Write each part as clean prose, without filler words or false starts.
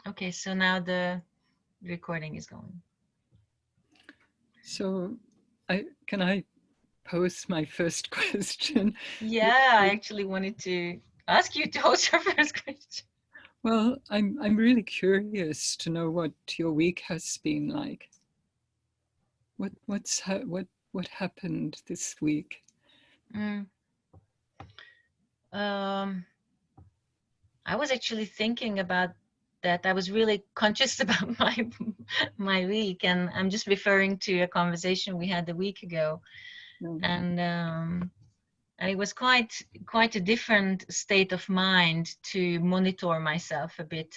Okay, so now the recording is going. So, can I pose my first question? Yeah, I actually wanted to ask you to host your first question. Well, I'm really curious to know what your week has been like. What happened this week? Mm. Um, I was actually thinking about that. I was really conscious about my week, and I'm just referring to a conversation we had a week ago, No. and it was quite a different state of mind to monitor myself a bit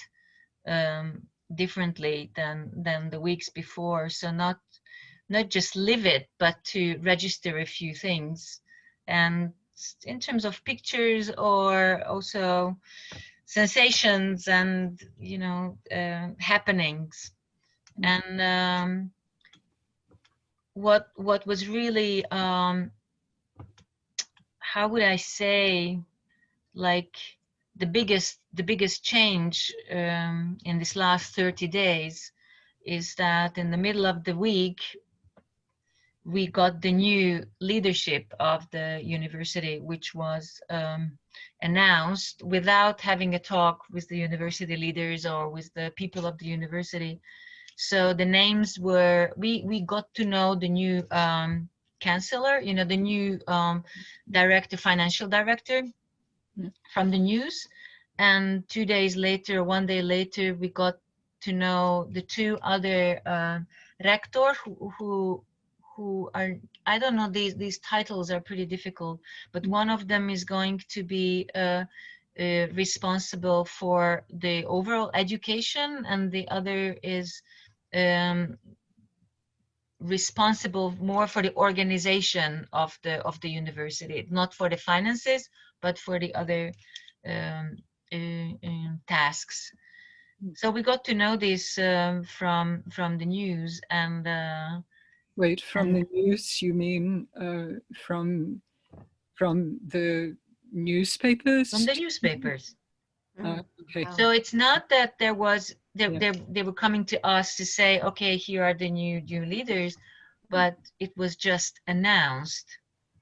um, differently than the weeks before. So not just live it, but to register a few things, and in terms of pictures or also sensations and happenings. Mm. And what was really how would I say, like, the biggest change in this last 30 days is that in the middle of the week we got the new leadership of the university, which was announced without having a talk with the university leaders or with the people of the university. So the names were, we got to know the new chancellor, the new director, financial director Mm. from the news. And 2 days later, one day later, we got to know the two other rector who are, I don't know, these titles are pretty difficult, but one of them is going to be responsible for the overall education, and the other is um, responsible more for the organization of the university, not for the finances, but for the other um, tasks. Mm. So we got to know this from the news, Wait, from and the news, you mean from the from newspapers? the newspapers. Okay. Wow. So it's not that there was Yeah. they were coming to us to say, okay, here are the new leaders, but it was just announced.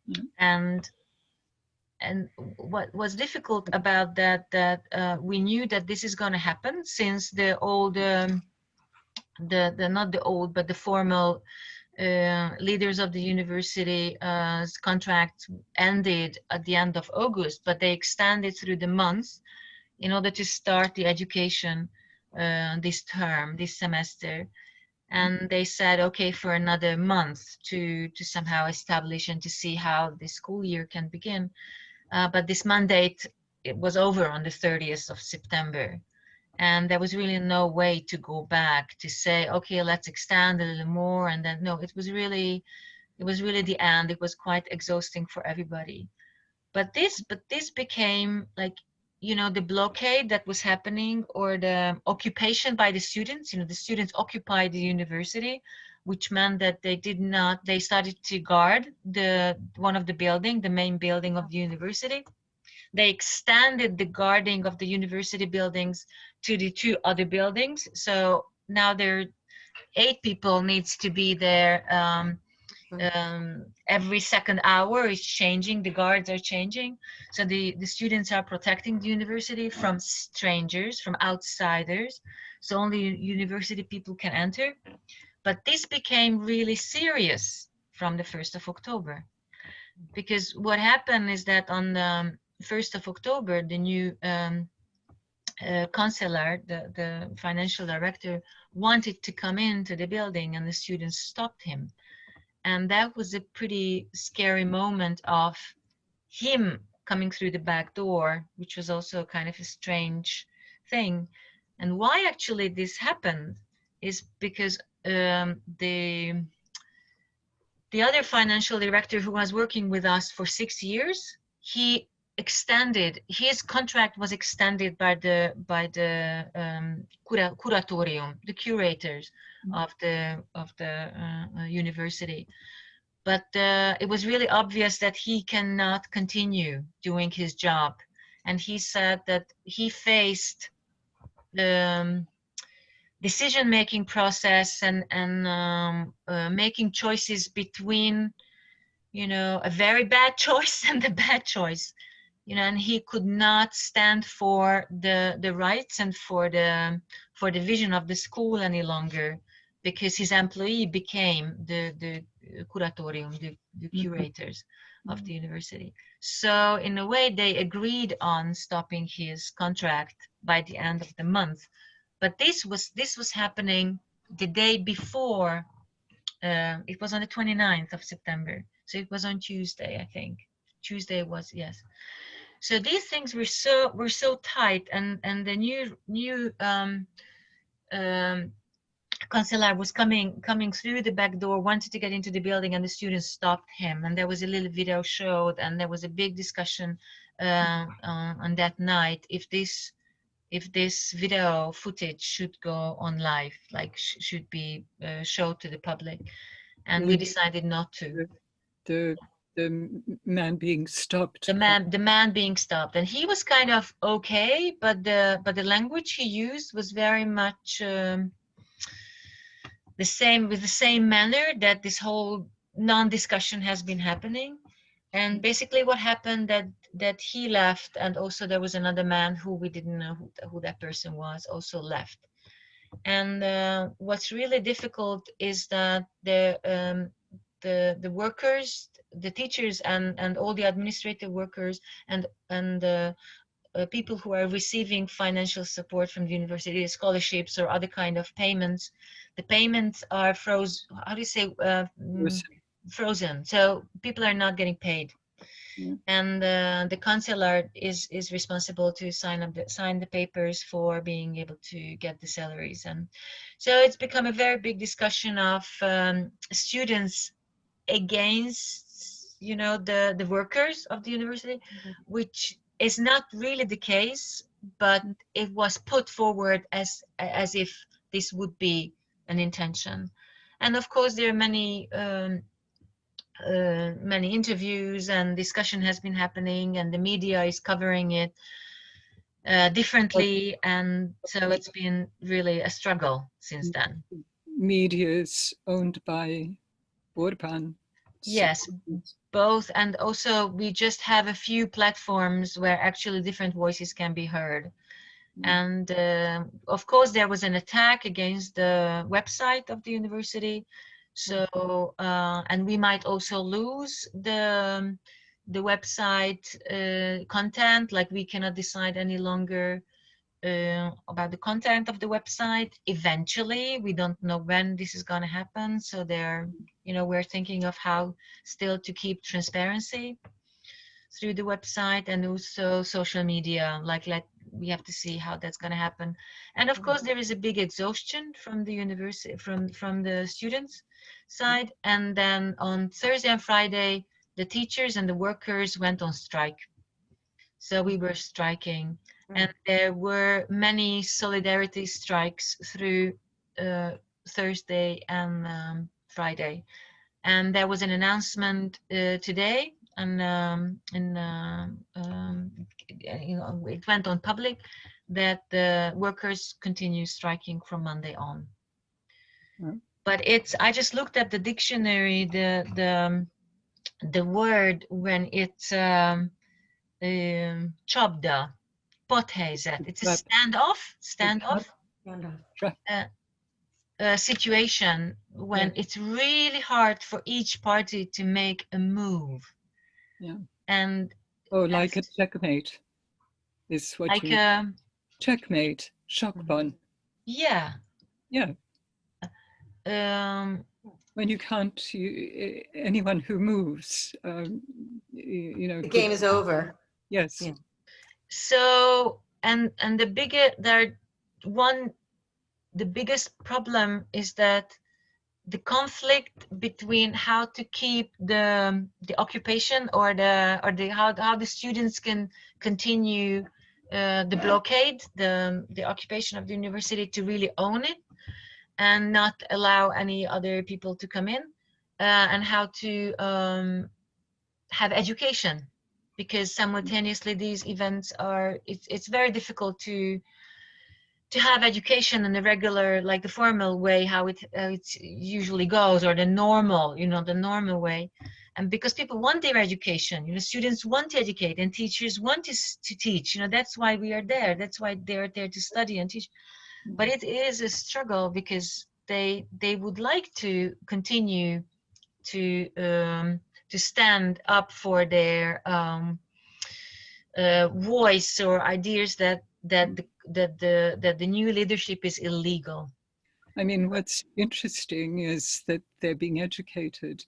Yeah. And and what was difficult about that we knew that this is going to happen, since the old the not the old but the formal leaders of the university contract ended at the end of August, but they extended through the months in order to start the education this term, this semester. And they said, okay, for another month to somehow establish and to see how the school year can begin. But this mandate, it was over on the 30th of September. And there was really no way to go back to say, okay, let's extend a little more. And then, no, it was really the end. It was quite exhausting for everybody. But this became like, the blockade that was happening, or the occupation by the students. The students occupied the university, which meant that they started to guard the one of the building, the main building of the university. They extended the guarding of the university buildings to the two other buildings. So now there are 8 people needs to be there. Every second hour is changing, the guards are changing. So the students are protecting the university from strangers, from outsiders. So only university people can enter. But this became really serious from the 1st of October. Because what happened is that on the 1st of October, the new counselor, the financial director, wanted to come into the building, and the students stopped him. And that was a pretty scary moment of him coming through the back door, which was also kind of a strange thing. And why actually this happened is because the other financial director, who was working with us for 6 years, he extended his contract, was extended by the curatorium, the curators of the university. But it was really obvious that he cannot continue doing his job. And he said that he faced um, decision-making process and making choices between, you know, a very bad choice and a bad choice, you know, and he could not stand for the rights and for the vision of the school any longer, because his employee became the curatorium, the curators of the university. So in a way, they agreed on stopping his contract by the end of the month. But this was happening the day before. It was on the 29th of September, so it was on Tuesday, I think. Tuesday was, yes. So these things were so tight, and the new counselor was coming through the back door, wanted to get into the building, and the students stopped him. And there was a little video showed, and there was a big discussion on that night if this video footage should go on live, like should be showed to the public, and we decided not to. The man being stopped. The man being stopped, and he was kind of okay, but the language he used was very much the same, with the same manner that this whole non-discussion has been happening. And basically what happened that he left, and also there was another man who we didn't know who that person was, also left. And what's really difficult is that the workers, the teachers, and all the administrative workers, and people who are receiving financial support from the university, scholarships or other kind of payments, the payments are frozen. How do you say? Frozen. So people are not getting paid. And the counselor is responsible to sign the papers for being able to get the salaries. And so it's become a very big discussion of students against, you know, the workers of the university, which is not really the case, but it was put forward as if this would be an intention. And of course there are many interviews and discussion has been happening, and the media is covering it differently, and so it's been really a struggle since then. Media is owned by Orban. Yes, both, and also we just have a few platforms where actually different voices can be heard. And of course there was an attack against the website of the university. So and we might also lose the website content, like we cannot decide any longer about the content of the website eventually. We don't know when this is going to happen, so they're, you know, we're thinking of how still to keep transparency through the website, and also social media, like we have to see how that's going to happen. And of course there is a big exhaustion from the university, from the students side. And then on Thursday and Friday the teachers and the workers went on strike, so we were striking. And there were many solidarity strikes through Thursday and Friday. And there was an announcement today, and you know, it went on public that the workers continue striking from Monday on. But it's, I just looked at the dictionary, the word when it's csapda, pothelyzet. It's a standoff situation when it's really hard for each party to make a move. And like a checkmate is what like you checkmate, shockbun. Yeah. When you can't, anyone who moves, you know, the game is over. Yes. Yeah. So and the biggest problem is that the conflict between how to keep the occupation or how the students can continue the blockade, the occupation of the university, to really own it and not allow any other people to come in, and how to have education, because simultaneously these events are, it's very difficult to to have education in the regular, like the formal way, how it usually goes, or the normal, the normal way. And because people want their education, students want to educate and teachers want to teach, that's why we are there. That's why they're there to study and teach. But it is a struggle because they would like to continue to stand up for their voice or ideas that the new leadership is illegal. I mean, what's interesting is that they're being educated.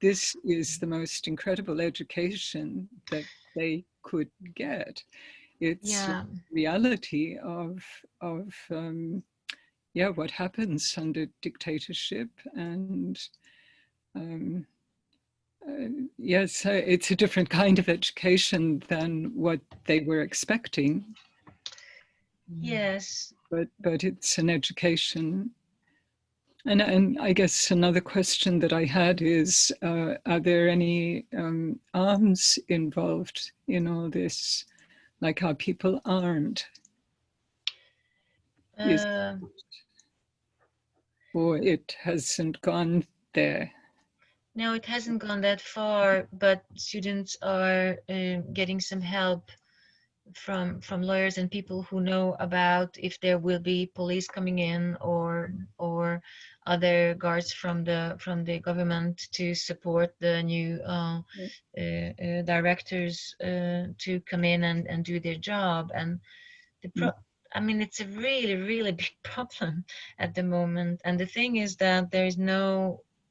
This is the most incredible education that they could get. It's Yeah. reality of what happens under dictatorship, and yes, it's a different kind of education than what they were expecting. Yes. But it's an education. And I guess another question that I had is, are there any arms involved in all this? Like, are people armed? Or it hasn't gone there? No, it hasn't gone that far, but students are getting some help from lawyers and people who know about if there will be police coming in or other guards from the government to support the new directors to come in and do their job. And I mean, it's a really, really big problem at the moment. And the thing is that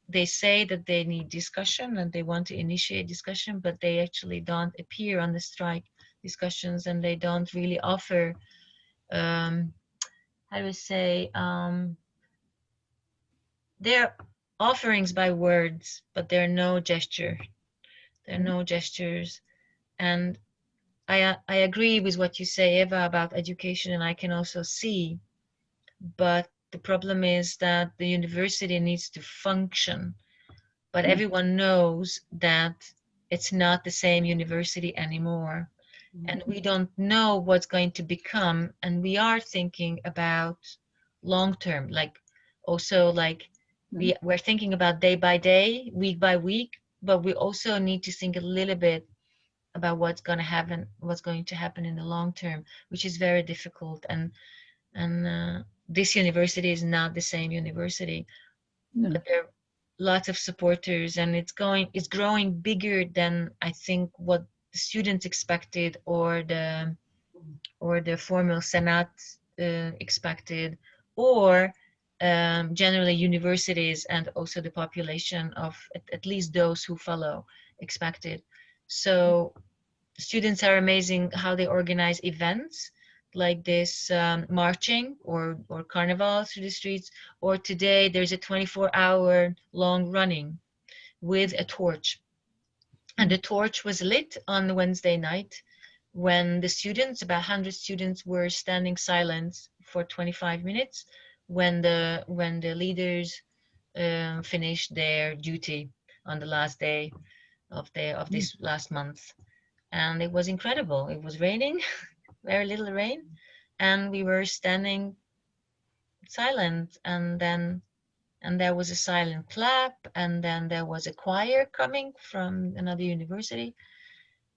they say that they need discussion and they want to initiate discussion, but they actually don't appear on the strike discussions, and they don't really offer, how do I say, they're offerings by words, but there are no gesture. There are no gestures. And I agree with what you say, Eva, about education, and I can also see, but the problem is that the university needs to function, but everyone knows that it's not the same university anymore, and we don't know what's going to become, and we are thinking about long term, like also like we're thinking about day by day, week by week, but we also need to think a little bit about what's going to happen in the long term, which is very difficult. And this university is not the same university, but there are lots of supporters, and it's growing bigger than I think what the students expected or the formal senate expected, or generally universities and also the population of at least those who follow expected. So students are amazing how they organize events like this, marching or carnival through the streets, or today there's a 24-hour long running with a torch. And the torch was lit on Wednesday night when the students, about 100 students, were standing silent for 25 minutes when the leaders finished their duty on the last day of this last month. And it was incredible. It was raining, very little rain, and we were standing silent, and there was a silent clap, and then there was a choir coming from another university.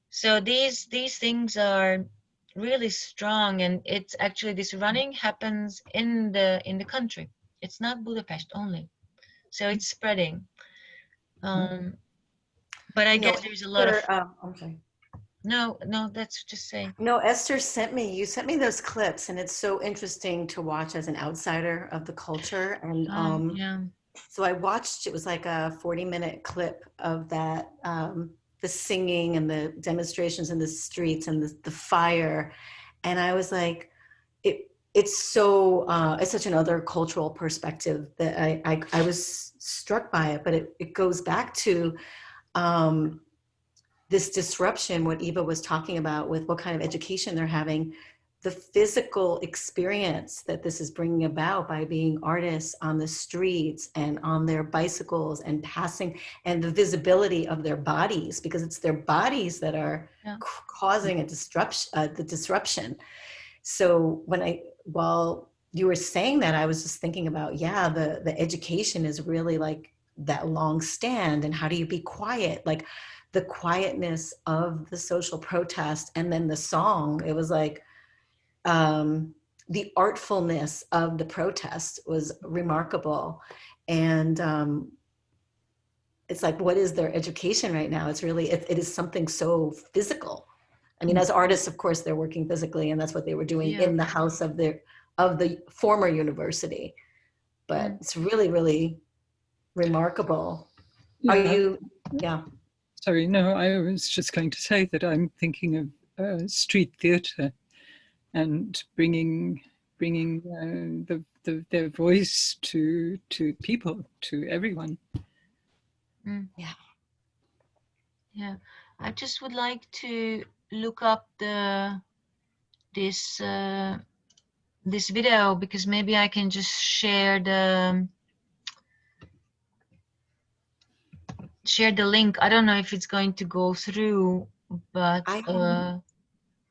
So these things are really strong, and it's actually, this running happens in the country. It's not Budapest only, so it's spreading. But I guess there's a lot of I'm sorry. no, that's just saying. No, Esther you sent me those clips, and it's so interesting to watch as an outsider of the culture. And Yeah. so I watched, it was like a 40-minute clip of that, the singing and the demonstrations in the streets and the fire. And I was like, it's such another cultural perspective that I was struck by it, but it goes back to this disruption, what Eva was talking about with what kind of education they're having, the physical experience that this is bringing about by being artists on the streets and on their bicycles and passing, and the visibility of their bodies, because it's their bodies that are causing the disruption. So when while you were saying that, I was just thinking about, yeah, the education is really like that long stand, and how do you be quiet? Like the quietness of the social protest, and then the song, it was like the artfulness of the protest was remarkable. And it's like, what is their education right now? It's really, it is something so physical. I mean, as artists, of course, they're working physically, and that's what they were doing Yeah. in the house of the former university. But it's really, really remarkable. Yeah. Are you? Yeah. Sorry, no, I was just going to say that I'm thinking of street theatre and bringing their voice to people, to everyone. Yeah. Yeah, I just would like to look up this this video, because maybe I can just share the link. I don't know if it's going to go through, but I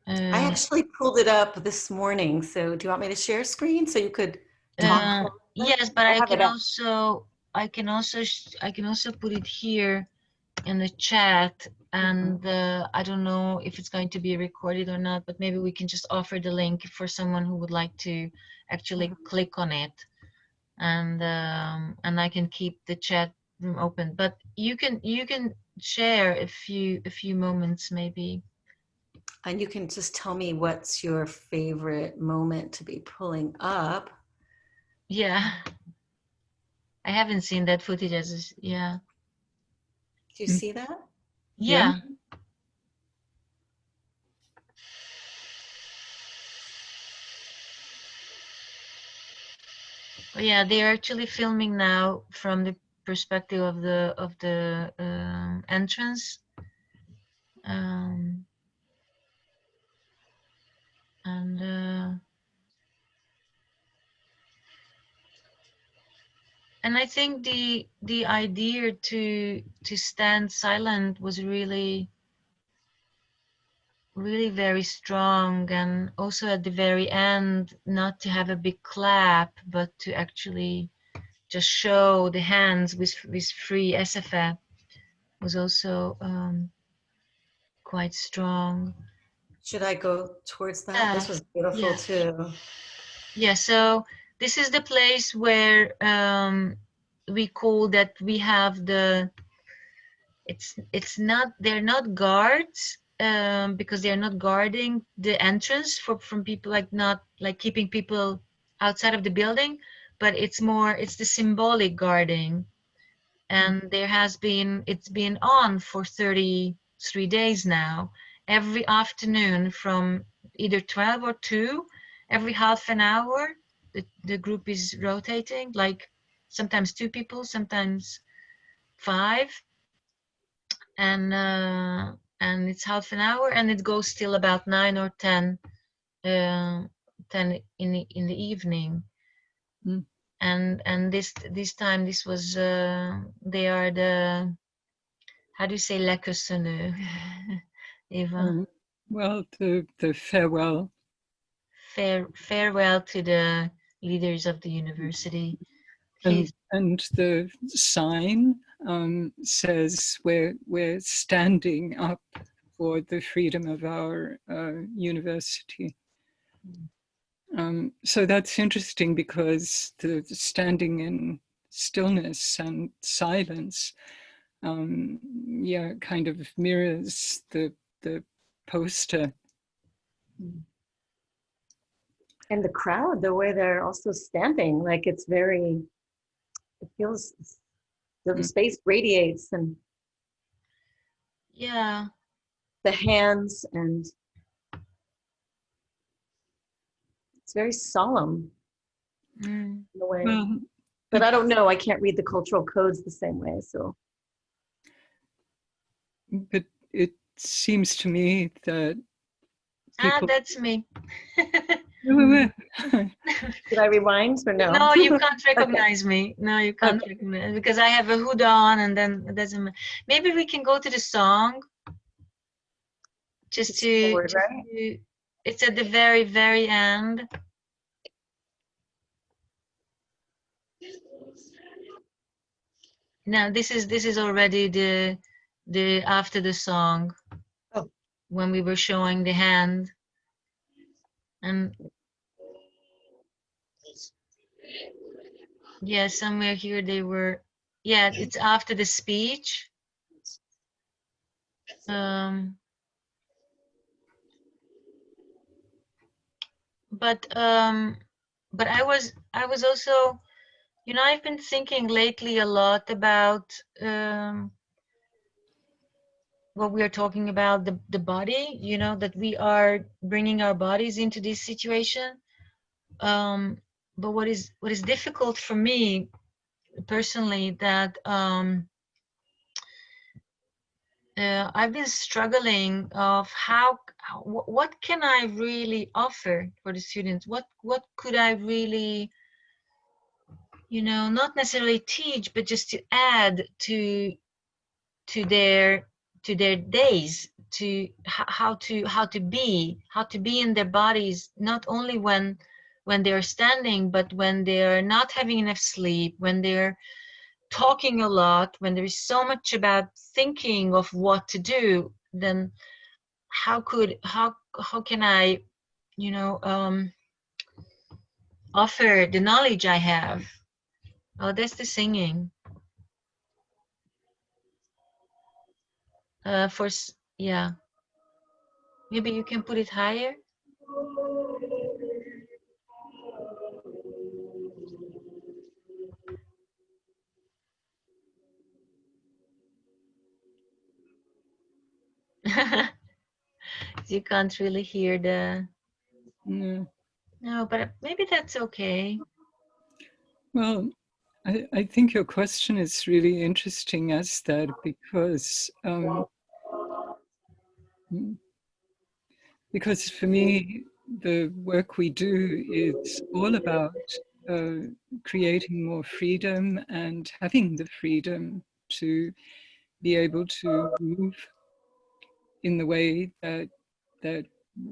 actually pulled it up this morning. So do you want me to share screen so you could talk? yes, but I I have it can up. also I can also put it here in the chat, and I don't know if it's going to be recorded or not, but maybe we can just offer the link for someone who would like to actually click on it, and I can keep the chat room open. But you can share a few moments maybe. And you can just tell me what's your favorite moment to be pulling up. Yeah, I haven't seen that footage as yeah. Do you see that? Yeah. Yeah, they're actually filming now from the perspective of the entrance, and I think the idea to stand silent was really very strong, and also at the very end, not to have a big clap, but to actually just show the hands with free SFF was also quite strong. Should I go towards that? This was beautiful too. Yeah, so this is the place where we call that we have the, it's not, they're not guards, because they're not guarding the entrance from people, like not like keeping people outside of the building, but it's more, it's the symbolic guarding. And it's been on for 33 days now, every afternoon from either 12 or 2, every half an hour the group is rotating, like sometimes 2 people, sometimes 5, and it's half an hour, and it goes till about 9 or 10 in the evening. And this time, this was they are the, how do you say la questionnaire, Eva? Well, the farewell. Farewell to the leaders of the university. Please. And the sign says we're standing up for the freedom of our university. So that's interesting, because the standing in stillness and silence, kind of mirrors the poster. And the crowd, the way they're also standing, like it feels, the space radiates, and Yeah. the hands, and it's very solemn in a way. Well, but I don't know, I can't read the cultural codes the same way, so. But it seems to me that people... that's me. Did I rewind or no? No, you can't recognize me. No, you can't recognize, because I have a hood on, and then it doesn't. Maybe we can go to the song. Just to, forward, right? it's at the very end. Now this is already the after the song. Oh. When we were showing the hand, and yeah, somewhere here they were. Yeah, it's after the speech. Um, but I was also, you know, I've been thinking lately a lot about what we are talking about, the body, you know, that we are bringing our bodies into this situation. But what is difficult for me personally, that I've been struggling of what can I really offer for the students? What could I really, you know, not necessarily teach, but just to add to their days, to how to be in their bodies, not only when they're standing, but when they're not having enough sleep, when they're talking a lot, when there's so much about thinking of what to do. Then how can I, you know, offer the knowledge I have? Oh, that's the singing. Yeah, maybe you can put it higher. You can't really hear the. No. No, but maybe that's okay. Well, I think your question is really interesting, Eszter, because for me, the work we do is all about creating more freedom and having the freedom to be able to move in the way that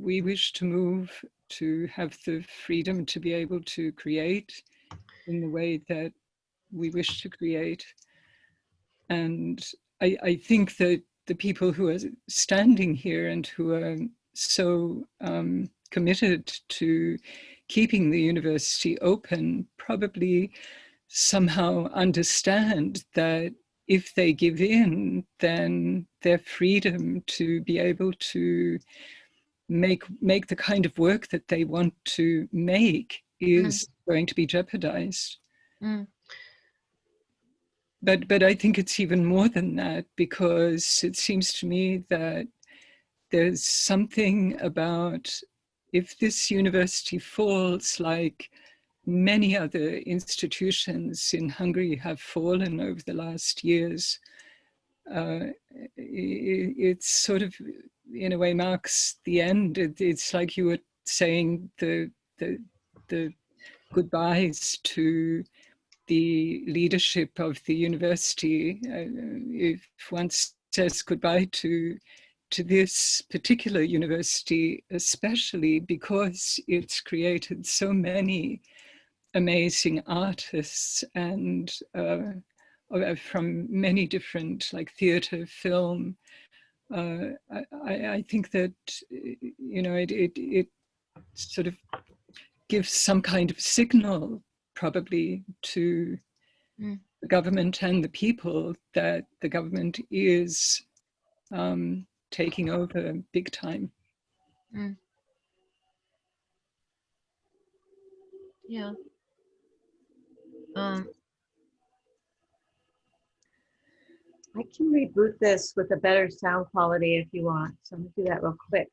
we wish to move, to have the freedom to be able to create in the way that we wish to create. And I think that the people who are standing here and who are so committed to keeping the university open probably somehow understand that if they give in, then their freedom to be able to make the kind of work that they want to make is going to be jeopardized. Mm. But I think it's even more than that, because it seems to me that there's something about, if this university falls, like many other institutions in Hungary have fallen over the last years, it's sort of, in a way, marks the end. It's like you were saying the goodbyes to the leadership of the university. If one says goodbye to this particular university, especially because it's created so many amazing artists and from many different, like theater, film. I think that, you know, it sort of gives some kind of signal probably to the government and the people that the government is taking over big time. Yeah. I can reboot this with a better sound quality if you want. So I'm gonna do that real quick.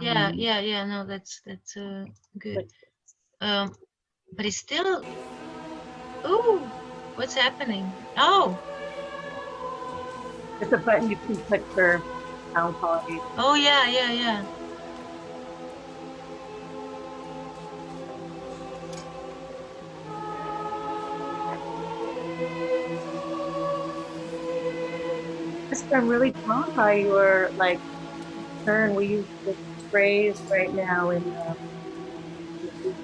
Yeah. No, that's good. But it's still. Oh, what's happening? Oh. It's a button you can click for sound quality. Oh yeah. I'm really drawn by your like turn. We use this phrase right now in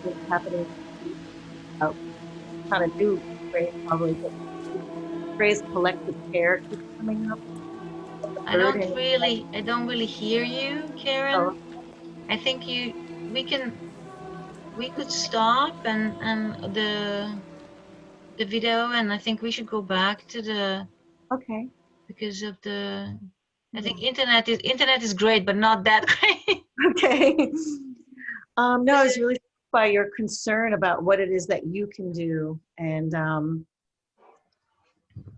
what's happening. Kind of do phrase probably, but the phrase collective care keeps coming up. I don't really hear you, Oh, Karen. I think we could stop and the video, and I think we should go back to the, okay. because of the, I Yeah. think internet is great, but not that great. Okay. No, I was really struck by your concern about what it is that you can do, and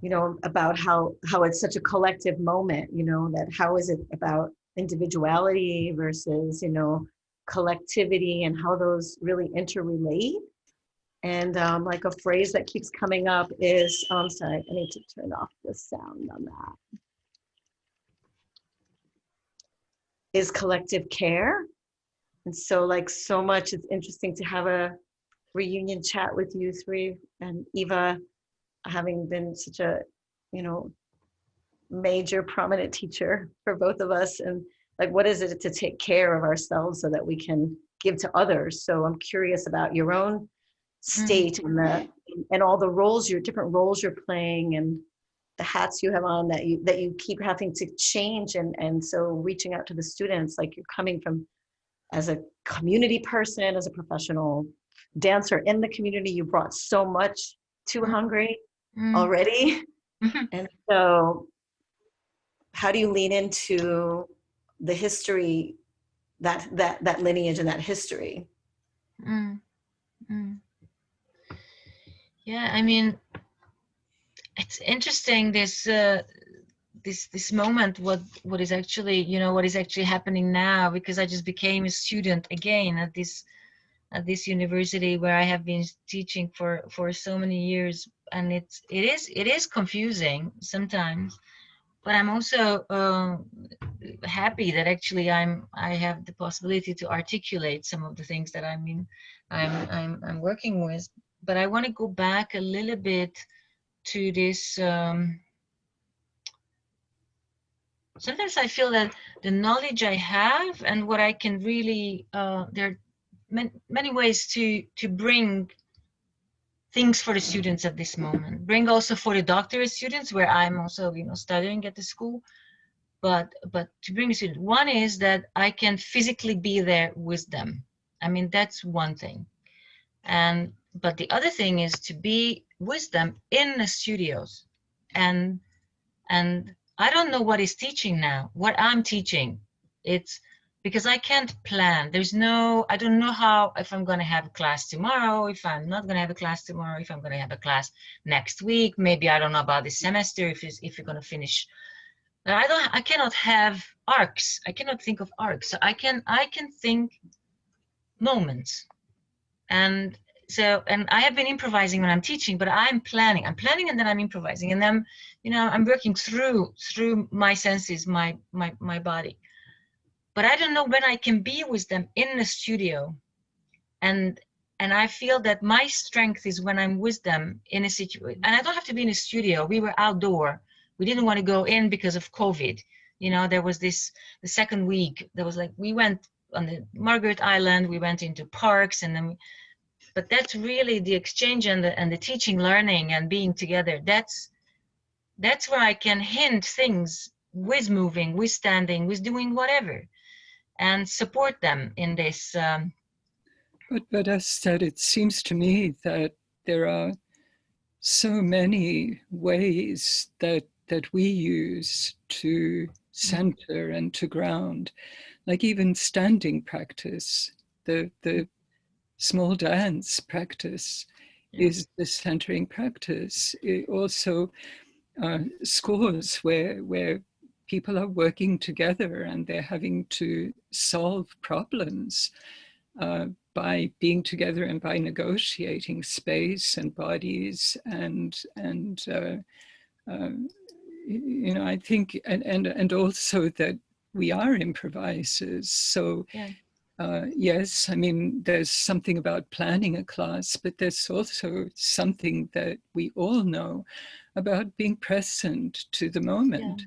you know, about how it's such a collective moment. You know, that how is it about individuality versus, you know, collectivity, and how those really interrelate. And like a phrase that keeps coming up is, I'm sorry, I need to turn off the sound on that. Is collective care. And so, like, so much, it's interesting to have a reunion chat with you three, and Eva, having been such a, you know, major prominent teacher for both of us. And like, what is it to take care of ourselves so that we can give to others? So I'm curious about your own state and all the roles, your different roles you're playing, and the hats you have on that you keep having to change. And so reaching out to the students, like you're coming from as a community person, as a professional dancer in the community, you brought so much to Hungary already. And so how do you lean into the history, that lineage and that history? Yeah, I mean, it's interesting, this moment, what is actually, you know, what is actually happening now, because I just became a student again at this university where I have been teaching for so many years, and it is confusing sometimes, but I'm also happy that actually I have the possibility to articulate some of the things that I'm working with. But I want to go back a little bit to this. Sometimes I feel that the knowledge I have and what I can really, there are many ways to bring things for the students at this moment. Bring also for the doctorate students, where I'm also, you know, studying at the school. But to bring the students, one is that I can physically be there with them. I mean, that's one thing. But the other thing is to be with them in the studios. And I don't know what is teaching now, what I'm teaching. It's because I can't plan. I don't know how, if I'm going to have a class tomorrow, if I'm not going to have a class tomorrow, if I'm going to have a class next week. Maybe I don't know about this semester, if you're going to finish. But I cannot have arcs. I cannot think of arcs. So I can think moments. And so, and I have been improvising when I'm teaching, but I'm planning and then I'm improvising, and then, you know, I'm working through my senses, my body. But I don't know when I can be with them in the studio. And I feel that my strength is when I'm with them in a situation. And I don't have to be in a studio. We were outdoor. We didn't want to go in because of COVID. You know, there was the second week, there was like, we went on the Margaret Island, we went into parks, and then but that's really the exchange and the teaching, learning, and being together. That's where I can hint things with moving, with standing, with doing whatever, and support them in this. But as said, it seems to me that there are so many ways that we use to center and to ground, like even standing practice, the small dance practice is the centering practice. It also schools where people are working together and they're having to solve problems by being together and by negotiating space and bodies and you know, I think and also that we are improvisers. So yes, I mean, there's something about planning a class, but there's also something that we all know about being present to the moment.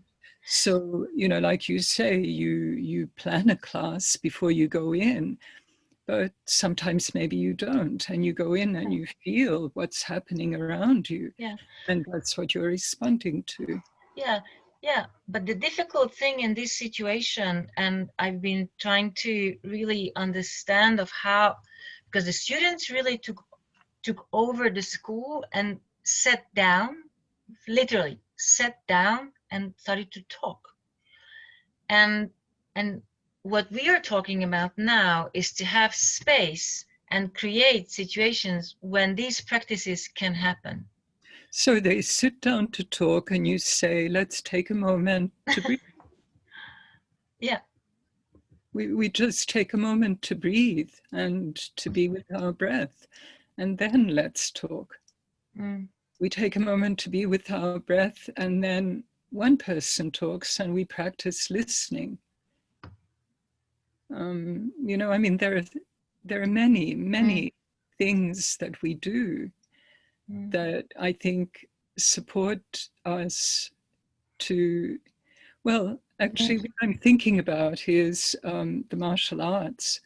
So, you know, like you say, you plan a class before you go in, but sometimes maybe you don't, and you go in and you feel what's happening around you, Yeah. and that's what you're responding to. Yeah, yeah. But the difficult thing in this situation, and I've been trying to really understand of how, because the students really took over the school and sat down, literally sat down and started to talk. And what we are talking about now is to have space and create situations when these practices can happen. So they sit down to talk and you say, let's take a moment to breathe. Yeah. We just take a moment to breathe and to be with our breath, and then let's talk. We take a moment to be with our breath, and then one person talks and we practice listening. You know, I mean, there are many things that we do that I think support us to, well, actually what I'm thinking about is the martial arts.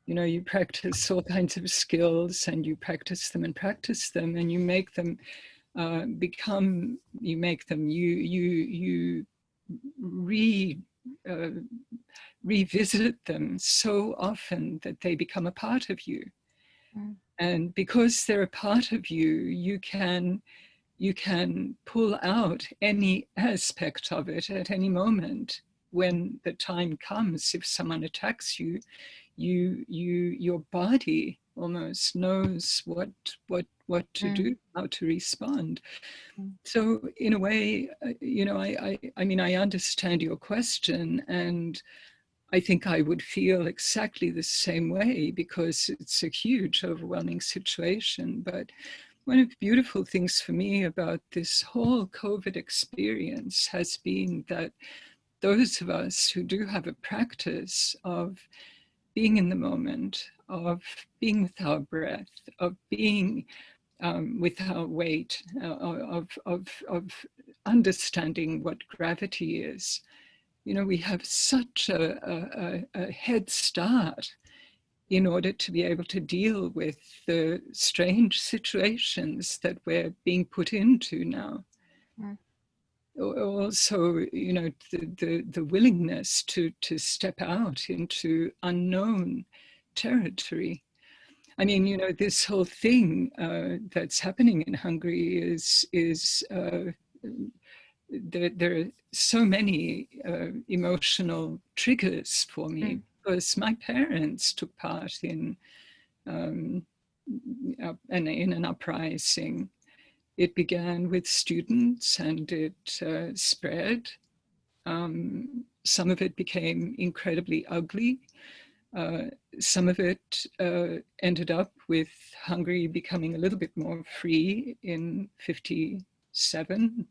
You know, you practice all kinds of skills and you practice them and you make them become, you make them, you revisit them so often that they become a part of you. And because they're a part of you, you can pull out any aspect of it at any moment when the time comes. If someone attacks you, your body almost knows what to do, how to respond. So in a way, you know, I mean, I understand your question, and I think I would feel exactly the same way because it's a huge, overwhelming situation. But one of the beautiful things for me about this whole COVID experience has been that those of us who do have a practice of being in the moment, of being with our breath, of being with our weight, of understanding what gravity is, you know, we have such a head start in order to be able to deal with the strange situations that we're being put into now. Also, you know, the willingness to step out into unknown territory. I mean, you know, this whole thing that's happening in Hungary is there are so many emotional triggers for me because my parents took part in an uprising. It began with students and it spread. Some of it became incredibly ugly. Some of it ended up with Hungary becoming a little bit more free in 1957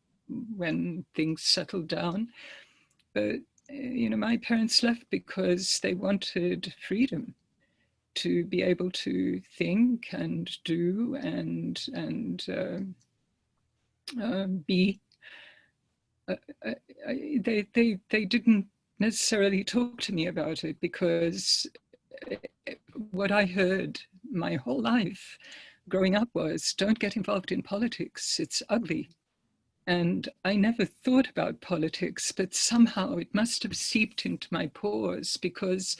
when things settled down. But, you know, my parents left because they wanted freedom to be able to think and do and be. They didn't necessarily talk to me about it because what I heard my whole life growing up was, don't get involved in politics, it's ugly. And I never thought about politics, but somehow it must have seeped into my pores because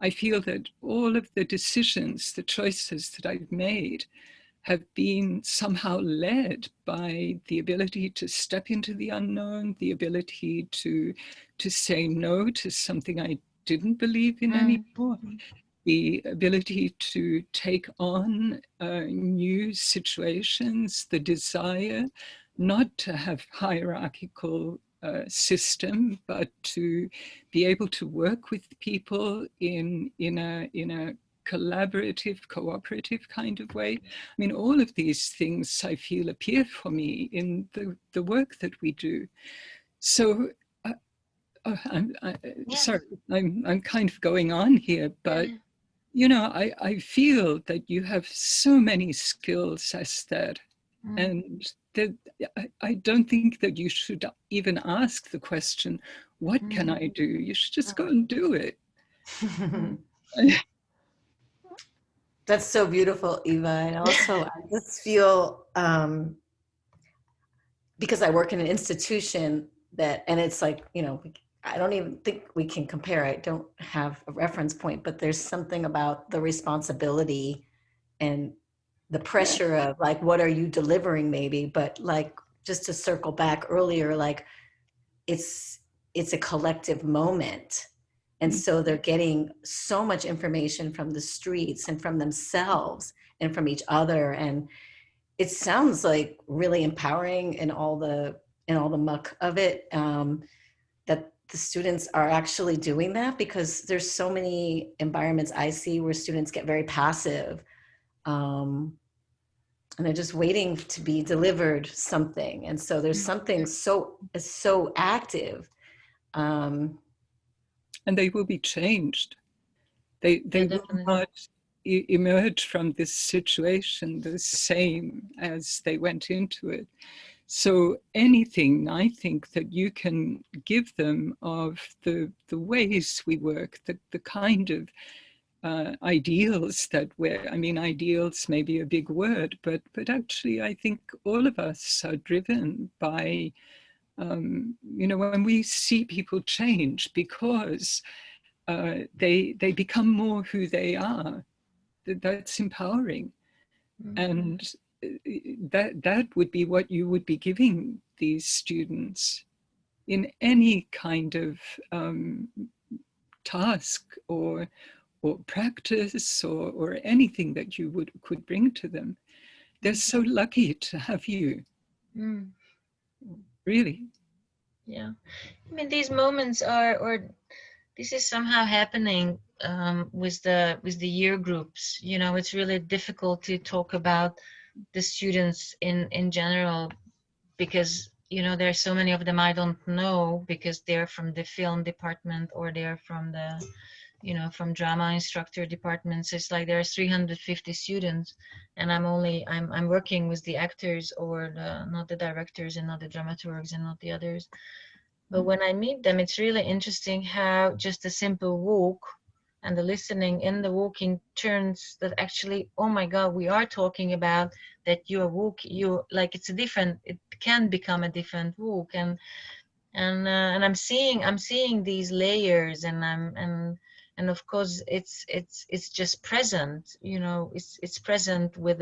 I feel that all of the decisions, the choices that I've made have been somehow led by the ability to step into the unknown, the ability to say no to something I didn't believe in anymore, the ability to take on new situations, the desire not to have hierarchical system, but to be able to work with people in a collaborative, cooperative kind of way. I mean, all of these things I feel appear for me in the work that we do. So sorry, I'm kind of going on here, but you know, I feel that you have so many skills, Eszter, and that I don't think that you should even ask the question, what can I do? You should just go and do it. That's so beautiful, Eva. And also, I just feel, because I work in an institution that, and it's like, you know, I don't even think we can compare. I don't have a reference point, but there's something about the responsibility and the pressure of like, what are you delivering maybe? But like, just to circle back earlier, like it's a collective moment. And so they're getting so much information from the streets and from themselves and from each other. And it sounds like really empowering in all the muck of it, that the students are actually doing that, because there's so many environments I see where students get very passive, and they're just waiting to be delivered something. And so there's something so active. And they will be changed. They will not emerge from this situation the same as they went into it. So anything, I think, that you can give them of the ways we work, the kind of ideals that we're, I mean, ideals may be a big word, but actually I think all of us are driven by, you know, when we see people change because they become more who they are, that's empowering. And that would be what you would be giving these students in any kind of task or practice or anything that you could bring to them. They're so lucky to have you. Really. Yeah. I mean, these moments are, or this is somehow happening with the year groups. You know, it's really difficult to talk about the students in general, because you know there are so many of them I don't know, because they're from the film department or they're from the, you know, from drama instructor departments. It's like there's 350 students, and I'm working with the actors, or not the directors and not the dramaturgs and not the others. But when I meet them, it's really interesting how just a simple walk and the listening in the walking turns that actually, oh my God, we are talking about that you like it's a different, it can become a different walk. And I'm seeing these layers, and of course it's just present, you know, it's present with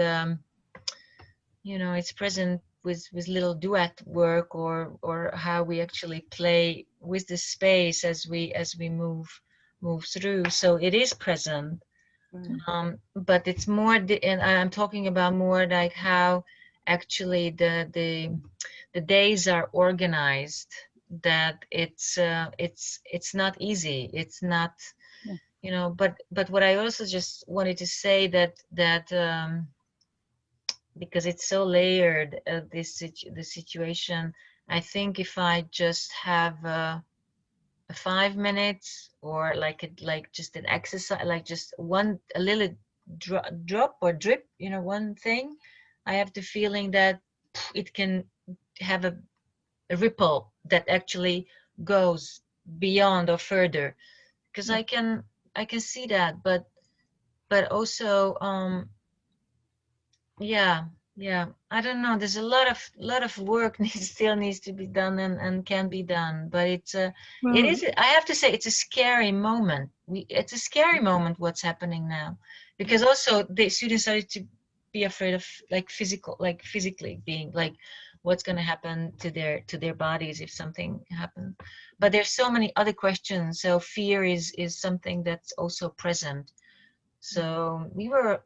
you know, it's present with little duet work, or how we actually play with the space as we move through. So it is present. But it's more and I'm talking about more like how actually the days are organized, that it's not easy, it's not, you know. But what I also just wanted to say that because it's so layered, the situation, I think if I just have a 5 minutes, or like just an exercise, like just a little drop or drip, you know, one thing, I have the feeling that it can have a ripple that actually goes beyond or further, because I can see that. But also yeah, I don't know, there's a lot of work still needs to be done, and can be done. But it's it is, I have to say, it's a scary moment. It's a scary moment what's happening now, because also the students started to be afraid of physically being like, what's going to happen to their bodies if something happens. But there's so many other questions. So fear is something that's also present. So we were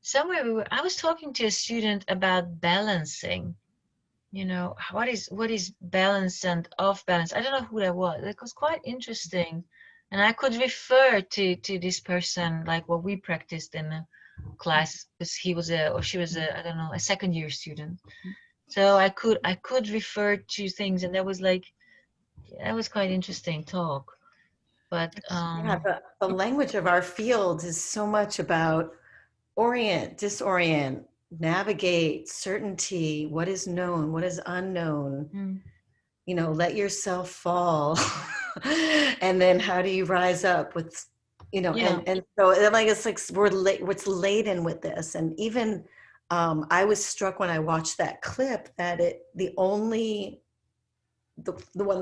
somewhere I was talking to a student about balancing, you know, what is balance and off balance. I don't know who that was. It was quite interesting, and I could refer to this person, like what we practiced in a class, because he was or she was I don't know, a second year student. So I could refer to things, and that was quite interesting talk. But yeah, the language of our field is so much about orient, disorient, navigate, certainty, what is known, what is unknown, you know, let yourself fall. And then how do you rise up with you know, Yeah. and so like it's like what's laden with this. And even I was struck when I watched that clip that the one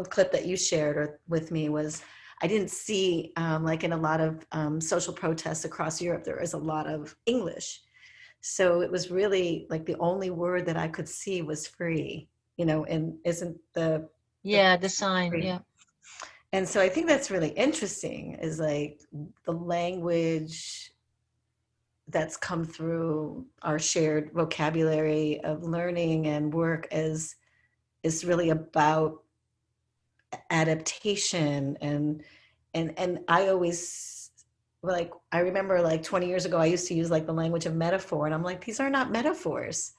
clip that you shared with me was, I didn't see like in a lot of social protests across Europe, there is a lot of English. So it was really like the only word that I could see was free, you know, and isn't the Yeah, the sign. free. Yeah. And so I think that's really interesting, is like the language that's come through our shared vocabulary of learning and work is really about adaptation. And I always, like, I remember like 20 years ago I used to use like the language of metaphor, and I'm like, these are not metaphors.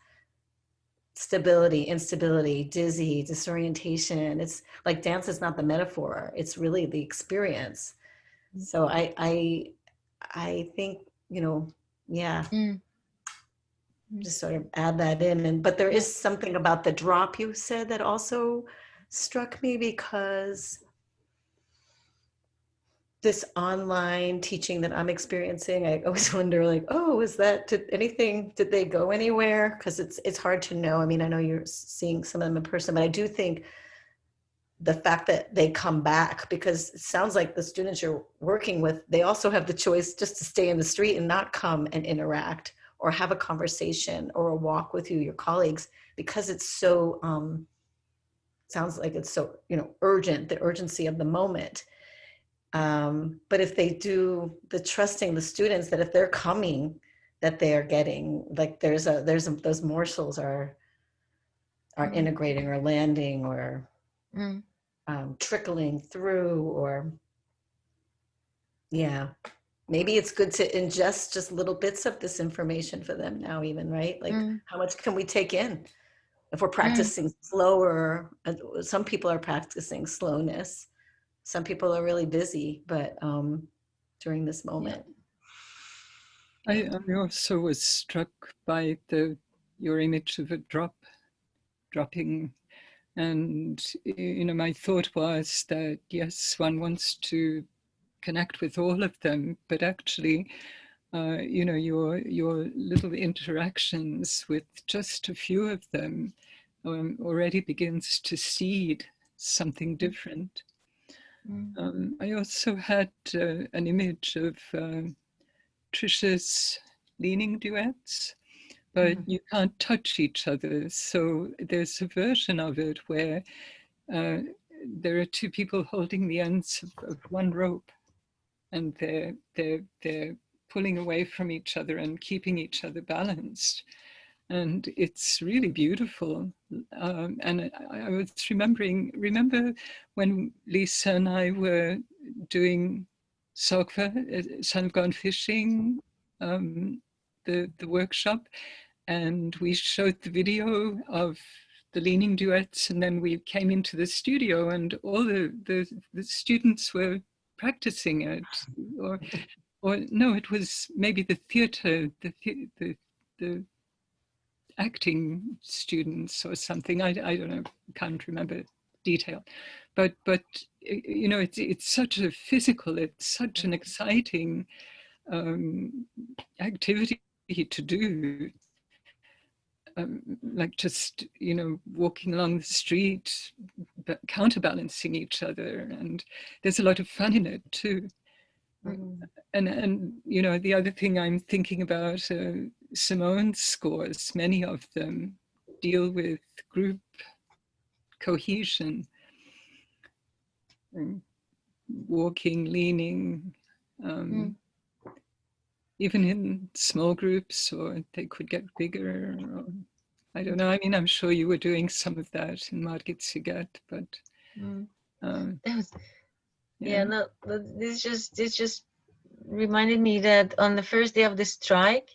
Stability, instability, dizzy, disorientation, it's like dance is not the metaphor, it's really the experience. So I think, you know, yeah, Mm. just sort of add that in. And but there Yeah. is something about the drop you said that also struck me, because this online teaching that I'm experiencing, I always wonder, like, oh, did they go anywhere? Because it's hard to know. I mean, I know you're seeing some of them in person, but I do think the fact that they come back, because it sounds like the students you're working with, they also have the choice just to stay in the street and not come and interact or have a conversation or a walk with your colleagues, because it's so sounds like it's so, you know, urgent, the urgency of the moment. But if they do the trusting the students that if they're coming, that they are getting, like those morsels are integrating or landing or Mm. trickling through, or yeah, maybe it's good to ingest just little bits of this information for them now, even, right? Like, Mm. how much can we take in if we're Mm. practicing slower? Some people are practicing slowness, some people are really busy, but during this Yeah. moment. I also was struck by your image of a dropping. And, you know, my thought was that, yes, one wants to connect with all of them, but actually, you know, your little interactions with just a few of them already begins to seed something different. Mm. I also had an image of Trisha's leaning duets, but you can't touch each other. So there's a version of it where there are two people holding the ends of one rope, and they're pulling away from each other and keeping each other balanced. And it's really beautiful. And I was remember when Lisa and I were doing Sokva, Son of Gone Fishing, the workshop, and we showed the video of the leaning duets, and then we came into the studio and all the students were practicing it, or no, it was maybe the theater, the acting students or something. I don't know, can't remember detail, but you know, it's such a physical, it's such an exciting activity to do. Like just, you know, walking along the street, counterbalancing each other, and there's a lot of fun in it too. And you know, the other thing I'm thinking about, Simone's scores, many of them deal with group cohesion, walking, leaning, even in small groups, or they could get bigger. Or, I don't know. I mean, I'm sure you were doing some of that in Margit, but That was, yeah. yeah, no, this just reminded me that on the first day of the strike,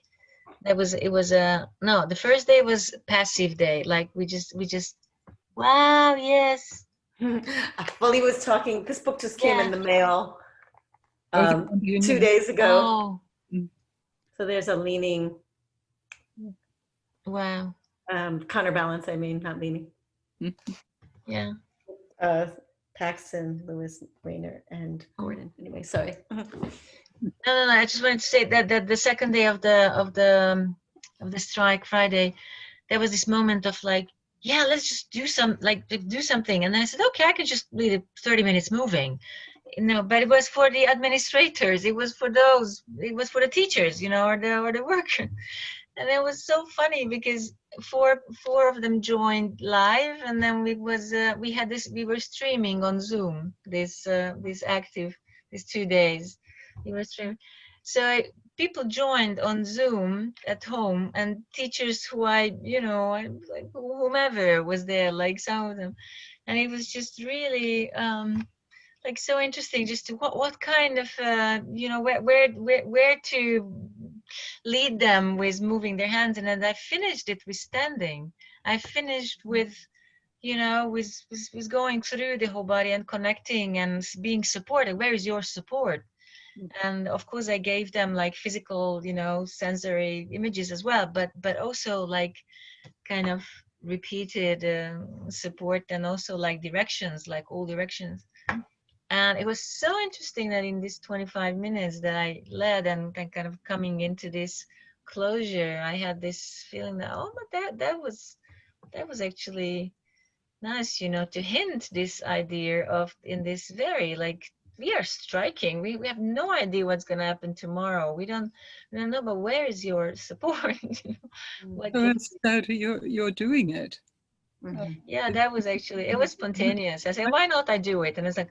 no, the first day was passive day. Like we just, wow, yes, Well, he was talking, this book just came in yeah, the mail Oh, the 2 union. days ago. oh, So there's a leaning, wow, counterbalance, I mean, not leaning. yeah, Uh, Paxton, Lewis, Rayner, and Gordon. Anyway, sorry. No. I just wanted to say that the second day of the strike, Friday, there was this moment of like, yeah, let's just do something. And then I said, okay, I could just leave 30 minutes moving. No, but it was for the administrators. It was for those. It was for the teachers, or the workers. And it was so funny because four of them joined live, and then we were streaming on Zoom this active these 2 days. We were streaming, so people joined on Zoom at home, and teachers who like whomever was there, like some of them, and it was just really like so interesting just to what kind of where to lead them with moving their hands. And then I finished it with standing. I finished with with going through the whole body and connecting and being supported. Where is your support? And of course I gave them like physical sensory images as well, but also like kind of repeated support, and also like directions, like all directions. And it was so interesting that in these 25 minutes that I led and kind of coming into this closure, I had this feeling that, oh, but that was actually nice, to hint this idea of in this very like we are striking. We have no idea what's going to happen tomorrow. We don't know, but where is your support? What So can it's that you're doing it. Yeah, that was actually, it was spontaneous. I said, why not I do it? And it's like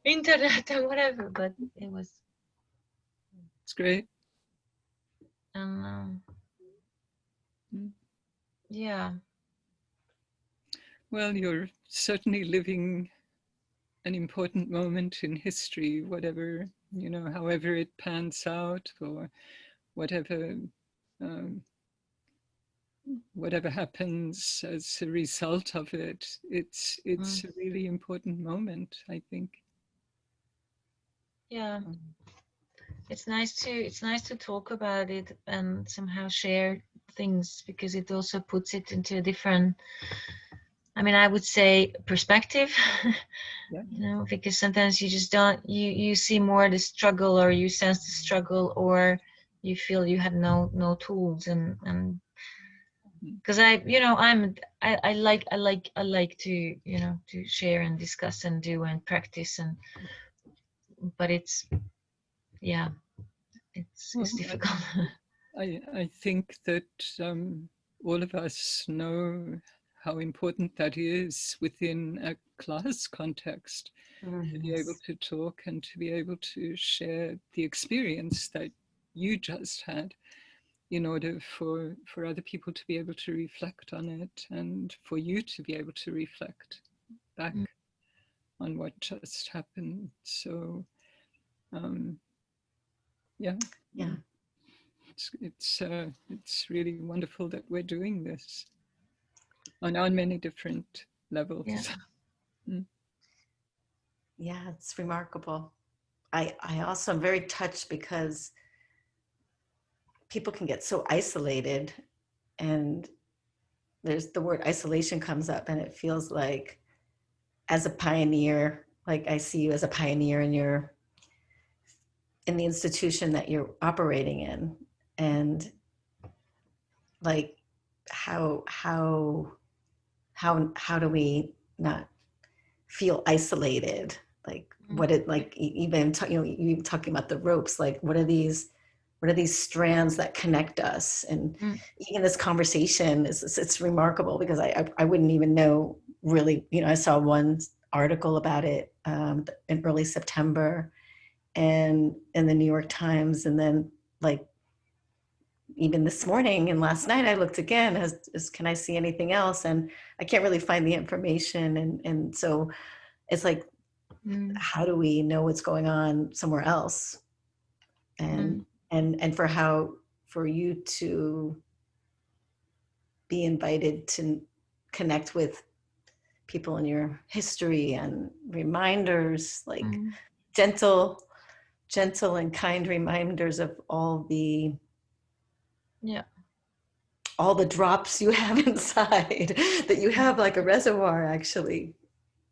internet and whatever, but it was. It's great. Um, Mm. yeah. Well, you're certainly living an important moment in history, whatever, however it pans out, or whatever um, whatever happens as a result of it. It's a really important moment, I think. Yeah. It's nice to talk about it and somehow share things, because it also puts it into a different, I would say, perspective. Yeah. Because sometimes you just don't, you see more the struggle, or you sense the struggle, or you feel you have no tools, and because I like to to share and discuss and do and practice, but it's Well, it's difficult. I think that all of us know how important that is within a class context, to be able to talk and to be able to share the experience that you just had, in order for other people to be able to reflect on it, and for you to be able to reflect back on what just happened. So yeah, it's really wonderful that we're doing this on many different levels. Yeah, it's remarkable. I also am very touched because people can get so isolated, and there's the word isolation comes up, and it feels like, as a pioneer, like I see you as a pioneer in the institution that you're operating in, and like how do we not feel isolated? Like what it like even you talking about the ropes, like what are these strands that connect us? And even this conversation it's remarkable, because I wouldn't even know really. I saw one article about it in early September, and in the New York Times, and then like even this morning and last night I looked again as can I see anything else, and I can't really find the information, and so it's like, how do we know what's going on somewhere else? And for you to be invited to connect with people in your history, and reminders, like gentle and kind reminders of all the drops you have inside, that you have like a reservoir, actually,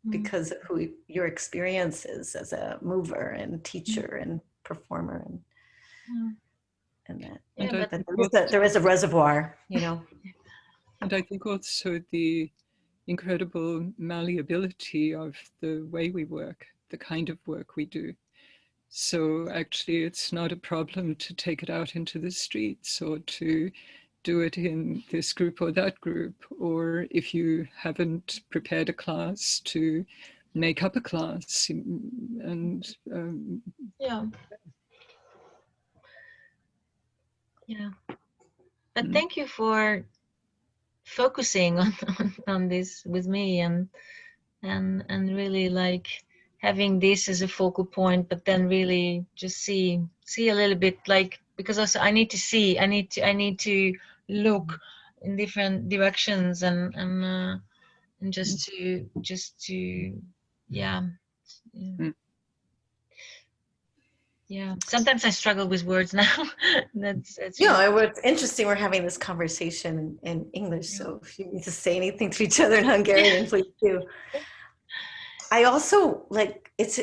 because of who your experience is as a mover and teacher and performer. And And that, Yeah, And I but think there is a reservoir, you know. and I think also the incredible malleability of the way we work, the kind of work we do. So actually, it's not a problem to take it out into the streets or to do it in this group or that group, or if you haven't prepared a class, to make up a class. And yeah, yeah. But mm, thank you for focusing on, on this with me, and really like having this as a focal point, but then really just see a little bit, like, because also I need to see, I need to look in different directions, and just to yeah, yeah. mm. Yeah. Sometimes I struggle with words now. That's You really, know, it's interesting we're having this conversation in English, yeah. so if you need to say anything to each other in Hungarian, please do. I also like it's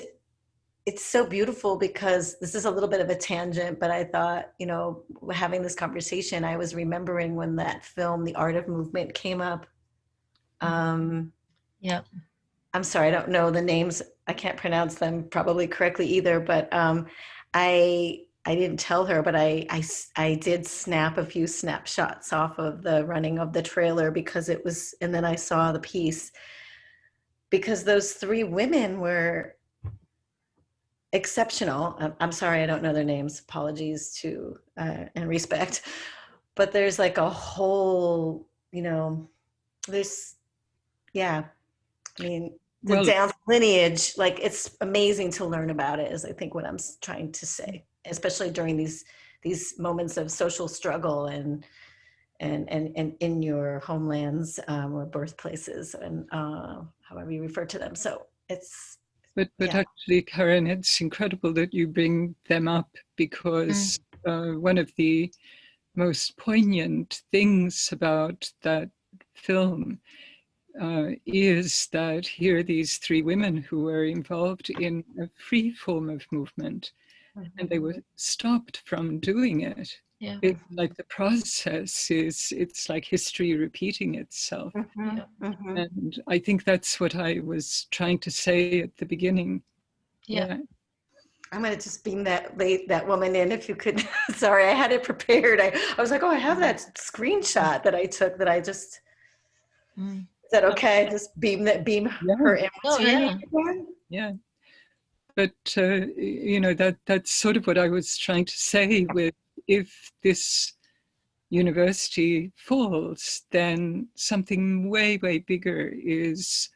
so beautiful because this is a little bit of a tangent, but I thought, you know, having this conversation, I was remembering when that film, The Art of Movement, came up. Yeah. I'm sorry, I don't know the names. I can't pronounce them probably correctly either, but I didn't tell her, but I did snap a few snapshots off of the running of the trailer because it was, and then I saw the piece because those three women were exceptional. I'm sorry, I don't know their names. Apologies to and respect, but there's like a whole, you know, there's yeah. I mean, the Well, down lineage, like it's amazing to learn about it. Is I think what I'm trying to say, especially during these moments of social struggle and in your homelands or birthplaces and however you refer to them. So it's but yeah. actually, Karen, it's incredible that you bring them up because one of the most poignant things about that film is that here are these three women who were involved in a free form of movement, and they were stopped from doing it. Yeah. It's like the process is, it's like history repeating itself. Mhm, mhm. And I think that's what I was trying to say at the beginning. Yeah. Yeah. I'm gonna just beam that woman in if you could. Sorry, I had it prepared. I was like, oh, I have that screenshot that I took that I just. Mm. Is that okay? Just beam Yeah. her in. What's Oh, her yeah. name again? Yeah. But, you know, that's sort of what I was trying to say with, if this university falls, then something way, way bigger is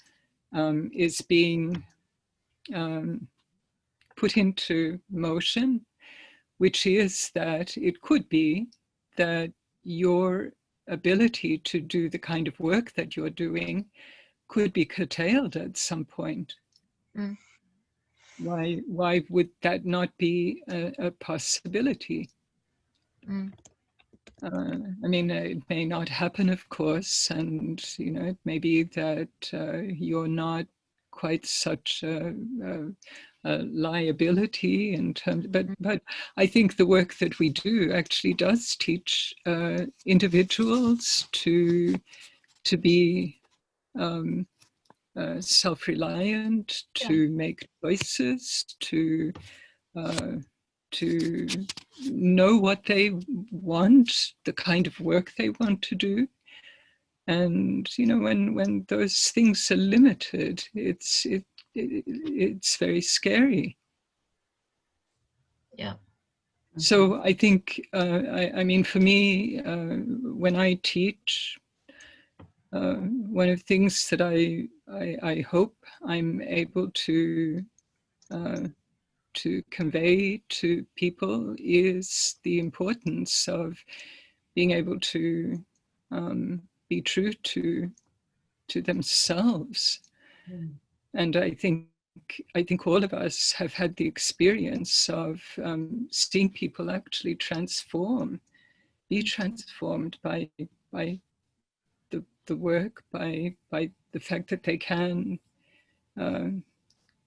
being put into motion, which is that it could be that your ability to do the kind of work that you're doing could be curtailed at some point. Mm. Why would that not be a possibility? Mm. I mean, it may not happen, of course, and you know, it may be that you're not quite such a liability in terms. But I think the work that we do actually does teach individuals to be self-reliant, Yeah. to make choices, to know what they want, the kind of work they want to do. And you know, when those things are limited, it's very scary. Yeah. So I think, I mean, for me, when I teach, one of the things that I hope I'm able to convey to people is the importance of being able to be true to themselves. And I think all of us have had the experience of seeing people actually be transformed by the work, by the fact that they can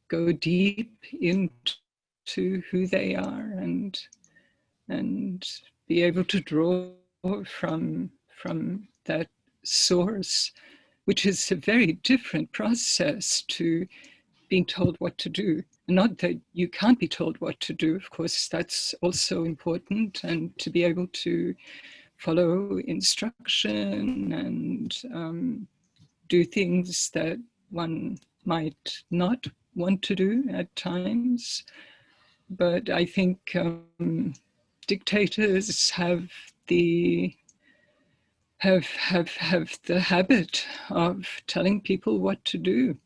go deep into who they are, and and be able to draw from that source, which is a very different process to being told what to do. Not that you can't be told what to do, of course, that's also important, and to be able to follow instruction and do things that one might not want to do at times. But I think dictators have the habit of telling people what to do.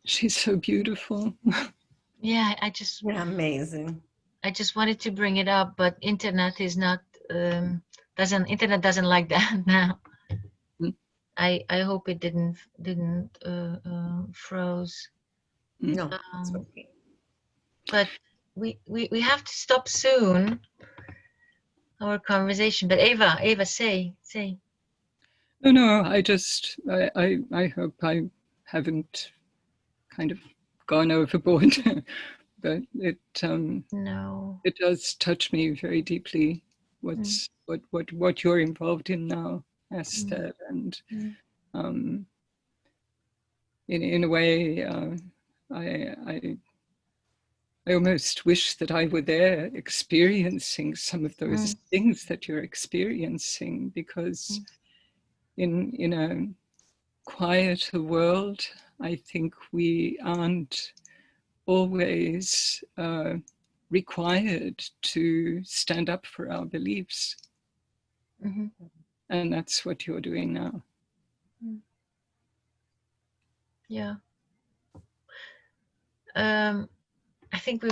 She's so beautiful. Yeah, Yeah, amazing. I just wanted to bring it up, but internet is not internet doesn't like that now. I hope it didn't froze. No, it's okay. But we have to stop soon our conversation. But Eva, say. No, I hope I haven't kind of gone overboard, but it No. it does touch me very deeply. What you're involved in now, Eszter, and in a way, I almost wish that I were there experiencing some of those things that you're experiencing, because in a quieter world, I think we aren't always required to stand up for our beliefs. And that's what you're doing now. Yeah. I think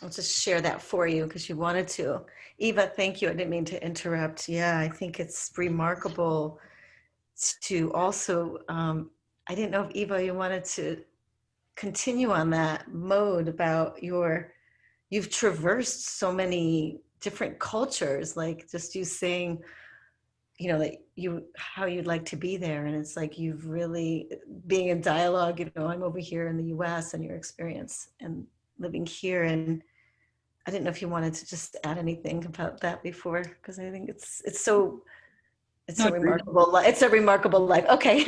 I'll just share that for you because you wanted to. Eva, thank you. I didn't mean to interrupt. Yeah, I think it's remarkable to also, I didn't know if Eva, you wanted to continue on that mode about you've traversed so many different cultures, like just you saying, that how you'd like to be there. And it's like, you've really being in dialogue, I'm over here in the US and your experience and living here. And I didn't know if you wanted to just add anything about that before, because I think it's so remarkable. Really. It's a remarkable life. Okay.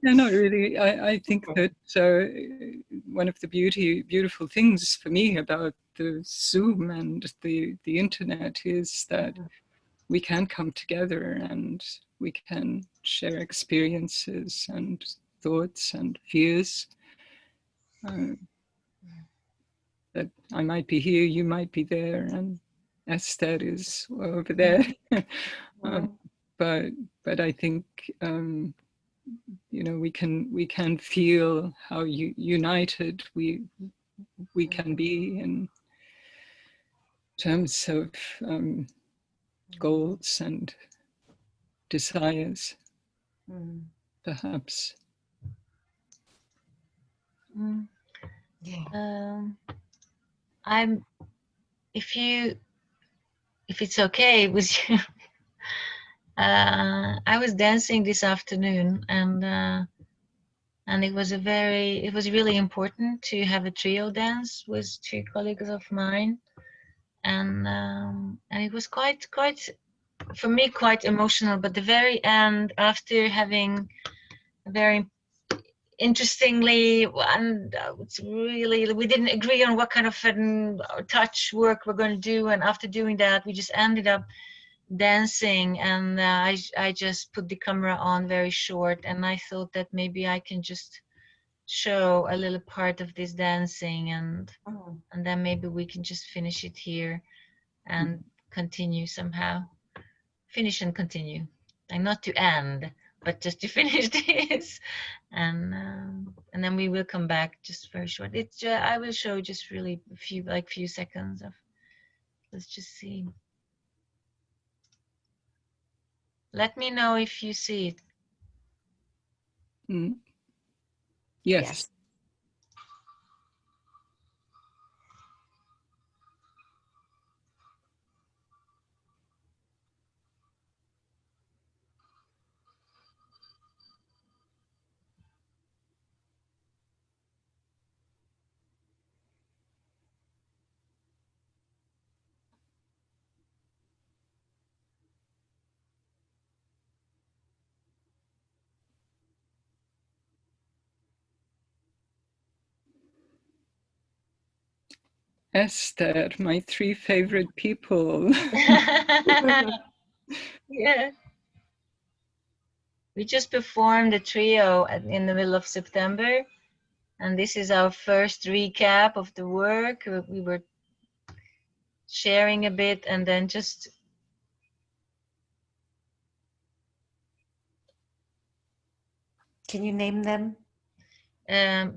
Yeah, not really. I think that one of the beautiful things for me about the Zoom and the internet is that we can come together and we can share experiences and thoughts and fears. That I might be here, you might be there, and Eszter is over there. But I think we can feel how united we can be in terms of goals and desires, perhaps. if it's okay with you, I was dancing this afternoon, and it was really important to have a trio dance with two colleagues of mine, and it was quite for me quite emotional. But the very end, after having a very interestingly, and it's really, we didn't agree on what kind of touch work we're going to do, and after doing that, we just ended up dancing, and I just put the camera on very short, and I thought that maybe I can just show a little part of this dancing, and then maybe we can just finish it here and continue somehow, finish and continue, and not to end, but just to finish this, and then we will come back just very short. It's I will show just really a few seconds of, let's just see. Let me know if you see it. Yes. Eszter, my 3 favorite people. Yeah. We just performed a trio in the middle of September, and this is our first recap of the work. We were sharing a bit, and then just Can you name them?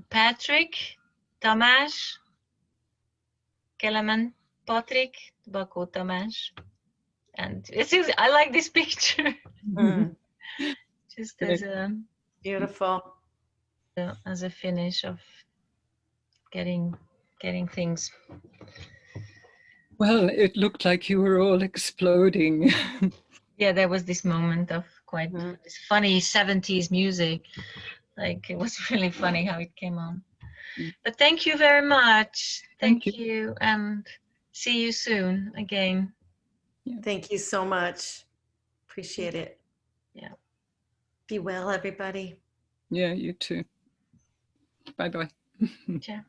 Patrick, Tamás, Kelemen, Patrick, Bakó Tamás, and I like this picture. Just as a Beautiful. finish of getting things. Well, it looked like you were all exploding. Yeah, there was this moment of quite this funny 70s music. Like, it was really funny how it came on. But thank you very much. Thank you, and see you soon again. Yeah. Thank you so much. Appreciate it. Yeah. Be well, everybody. Yeah, you too. Bye-bye. Ciao.